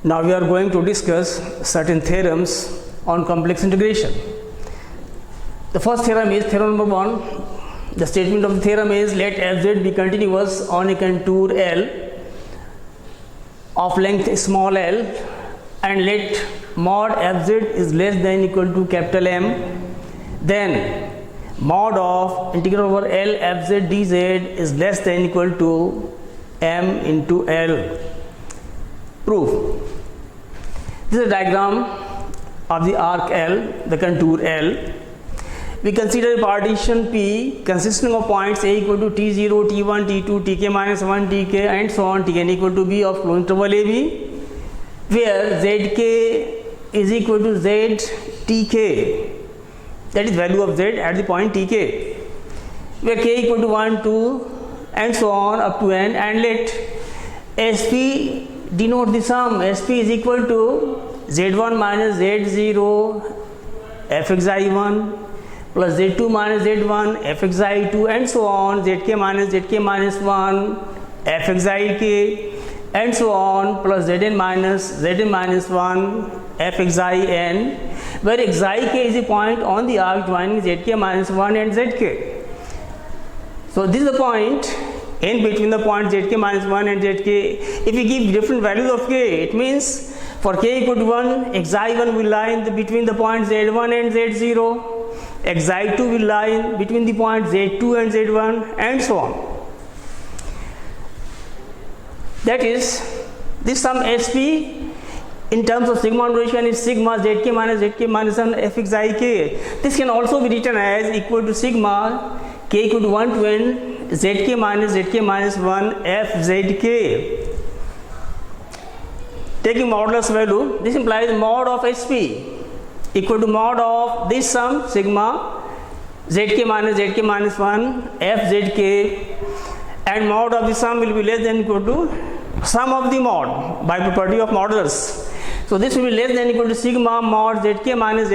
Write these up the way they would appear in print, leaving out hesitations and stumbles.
Now we are going to discuss certain theorems on complex integration. The first theorem is theorem number 1. The statement of the theorem is, let fz be continuous on a contour L of length small l, and let mod fz is less than or equal to capital M, then mod of integral over L fz dz is less than or equal to M into L. Proof. This is a diagram of the arc L, the contour L. We consider a partition P consisting of points A equal to T0, T1, T2, Tk minus 1, Tk and so on, Tn equal to B of closed interval AB, where Zk is equal to Ztk, that is value of Z at the point Tk, where k equal to 1, 2 and so on up to n, and let Sp denote the sum. Sp is equal to Z1 minus Z0 fxi1 plus Z2 minus Z1 fxi2 and so on, Zk minus 1 fxik and so on, plus Zn minus 1 fxin, where xik is a point on the arc joining Zk minus 1 and Zk. So this is the point in between the point Zk minus 1 and Zk. If we give different values of k, it means for k equal to 1, xi1 will lie in between the points Z1 and Z0, xi2 will lie in between the points Z2 and Z1 and so on. That is, this sum Sp in terms of sigma notation is sigma Zk minus 1 fxik. This can also be written as equal to sigma k equal to 1 to n Zk minus 1 fzk. Taking modulus value, this implies mod of Sp equal to mod of this sum sigma Zk minus 1 fzk, and mod of the sum will be less than or equal to sum of the mod by property of modulus. So this will be less than or equal to sigma mod Zk minus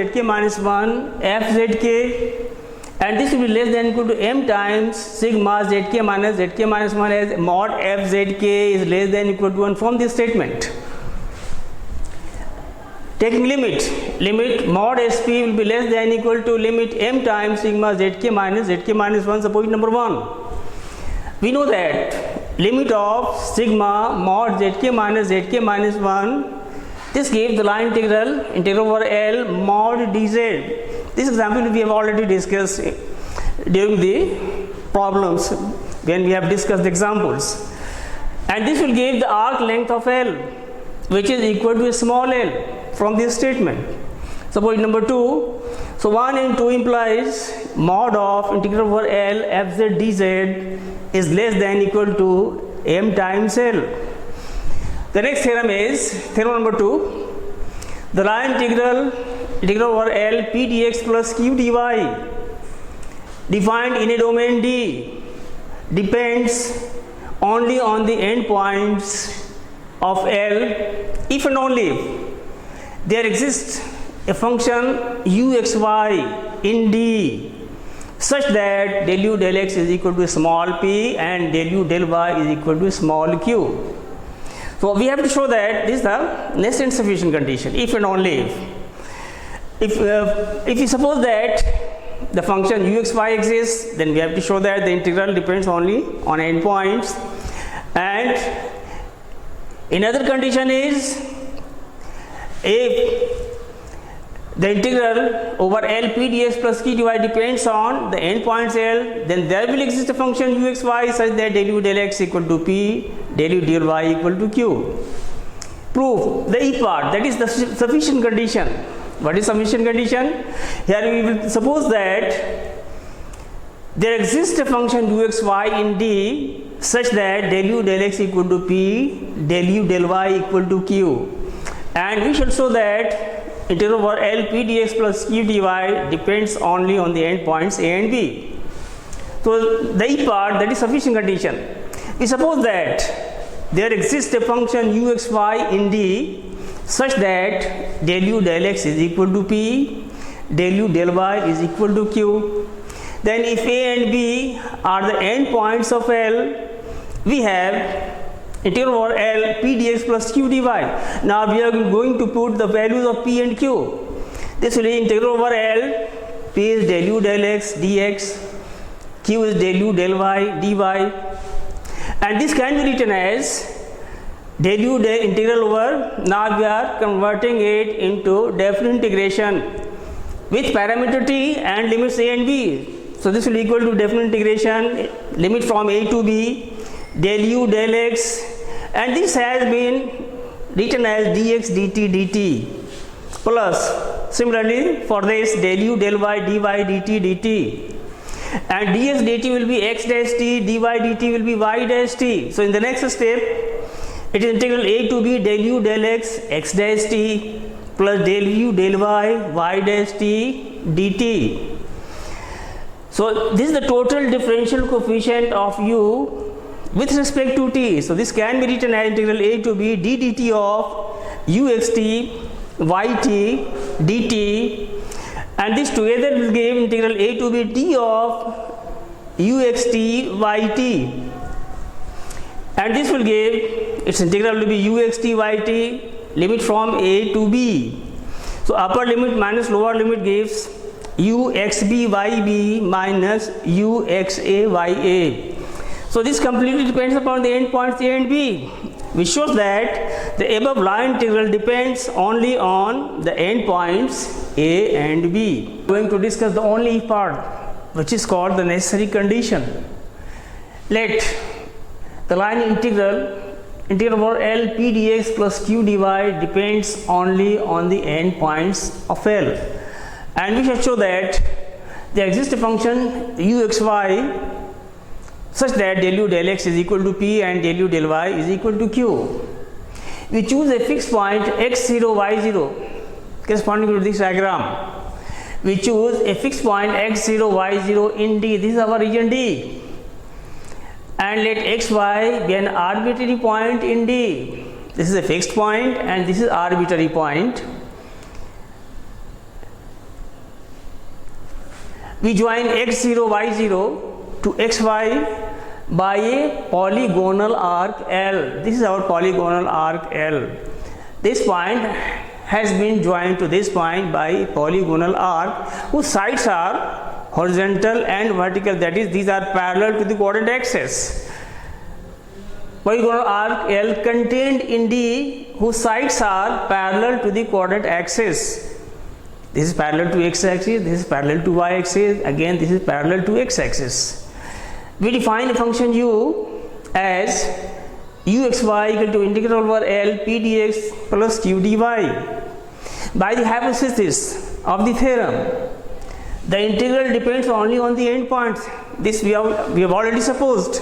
1 fzk, and this will be less than or equal to m times sigma Zk minus 1 as mod fzk is less than or equal to 1 from this statement. Taking limit mod Sp will be less than or equal to limit m times sigma Zk minus 1, suppose number 1. We know that limit of sigma mod Zk minus 1, this gives the line integral over L mod dz. This example we have already discussed during the problems when we have discussed the examples, and this will give the arc length of L, which is equal to a small l from this statement. Suppose number 2. So 1 and 2 implies mod of integral over L fz dz is less than or equal to m times L. The next theorem is theorem number 2. The line integral over L p dx plus q dy defined in a domain D depends only on the endpoints of L if and only if there exists a function uxy in D such that del u del x is equal to small p and del u del y is equal to small q. So we have to show that this is the necessary sufficient condition if and only if. If we suppose that the function uxy exists, then we have to show that the integral depends only on endpoints, and another condition is if the integral over L p dx plus q dy depends on the endpoints L, then there will exist a function uxy such that del u del x equal to p, del u del y equal to q. Proof. The E part, that is the sufficient condition. What is sufficient condition? Here we will suppose that there exists a function uxy in D such that del u del x equal to p, del u del y equal to q, and we shall show that integral over L p dx plus q dy depends only on the endpoints A and B. So the E part, that is sufficient condition. We suppose that there exists a function uxy in D such that del u del x is equal to p, del u del y is equal to q. Then if A and B are the endpoints of L, we have integral over L p dx plus q dy. Now we are going to put the values of p and q. This will be integral over L, p is del u del x dx, q is del u del y dy, and this can be written as del u del integral over, now we are converting it into definite integration with parameter t and limits a and b. So this will equal to definite integration limit from a to b del u del x, and this has been written as dx dt dt, plus similarly for this del u del y dy dt dt, and dx dt will be x dash t, dy dt will be y dash t. So in the next step it is integral a to b del u del x x dash t plus del u del y dash t dt. So this is the total differential coefficient of u with respect to t. So this can be written as integral a to b d dt of u x t y t dt, and this together will give integral a to b d of u x t y t, and this will give its integral to be u x t y t limit from a to b. So upper limit minus lower limit gives u x b y b minus u x a y a. So this completely depends upon the endpoints a and b, which shows that the above line integral depends only on the endpoints a and b. We are going to discuss the only part, which is called the necessary condition. Let the line integral over L p dx plus q dy depends only on the endpoints of L, and we shall show that there exists a function u x y such that del u del x is equal to p and del u del y is equal to q. We choose a fixed point x0 y0 corresponding to this diagram. We choose a fixed point x0 y0 in D. This is our region D, and let xy be an arbitrary point in D. This is a fixed point and this is arbitrary point. We join x0 y0 to xy by a polygonal arc L. This is our polygonal arc L. This point has been joined to this point by a polygonal arc whose sides are horizontal and vertical, that is, these are parallel to the coordinate axis. Polygonal arc L contained in D whose sides are parallel to the coordinate axis. This is parallel to x axis, this is parallel to y axis, again this is parallel to x axis. We define a function u as uxy equal to integral over L p dx plus q dy. By the hypothesis of the theorem, the integral depends only on the endpoints. This we have already supposed.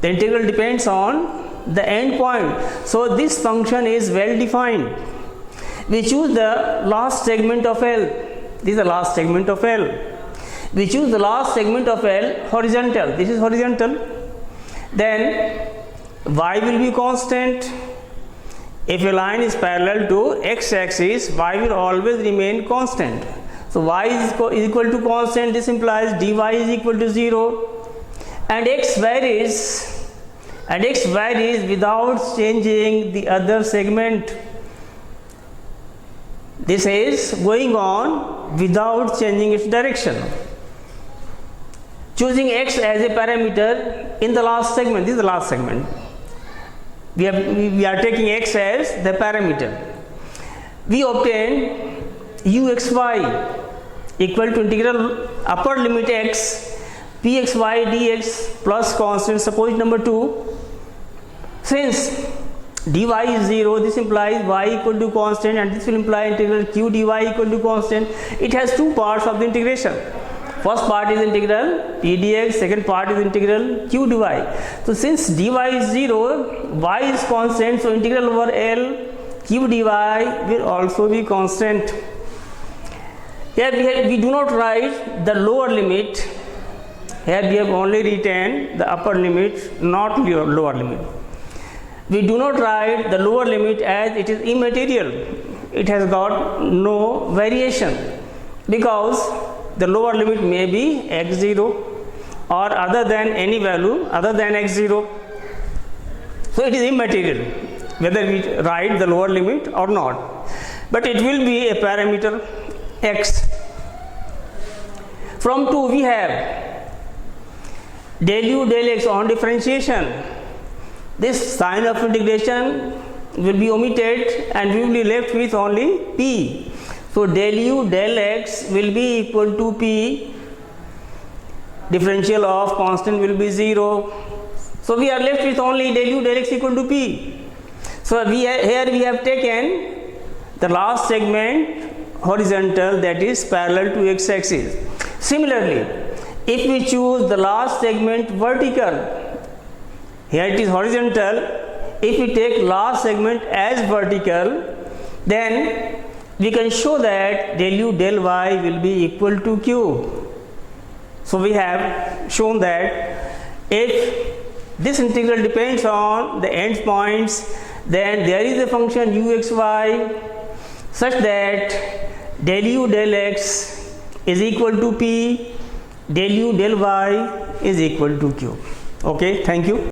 The integral depends on the endpoint. So this function is well defined. We choose the last segment of L. This is the last segment of L. We choose the last segment of L horizontal. This is horizontal. Then y will be constant. If a line is parallel to x axis, y will always remain constant. So y is equal to constant. This implies dy is equal to 0, and x varies without changing the other segment. This is going on without changing its direction. Choosing x as a parameter in the last segment, this is the last segment. We are taking x as the parameter. We obtain uxy equal to integral upper limit x pxy dx plus constant. Suppose number 2. Since dy is 0, this implies y equal to constant, and this will imply integral q dy equal to constant. It has two parts of the integration. First part is integral p dx, second part is integral q dy. So since dy is 0, y is constant, so integral over L q dy will also be constant. Here we do not write the lower limit. Here we have only written the upper limit, not lower limit. We do not write the lower limit as it is immaterial. It has got no variation, because the lower limit may be x0 or other than any value other than x0. So it is immaterial whether we write the lower limit or not, but it will be a parameter x. From 2 we have del u del x on differentiation. This sign of integration will be omitted and we will be left with only p. So del u del x will be equal to p, differential of constant will be 0. So we are left with only del u del x equal to p. So here we have taken the last segment horizontal, that is parallel to x axis. Similarly, if we choose the last segment vertical, here it is horizontal, if we take last segment as vertical, then we can show that del u del y will be equal to q. So we have shown that if this integral depends on the end points, then there is a function uxy such that del u del x is equal to p, del u del y is equal to q. Okay, thank you.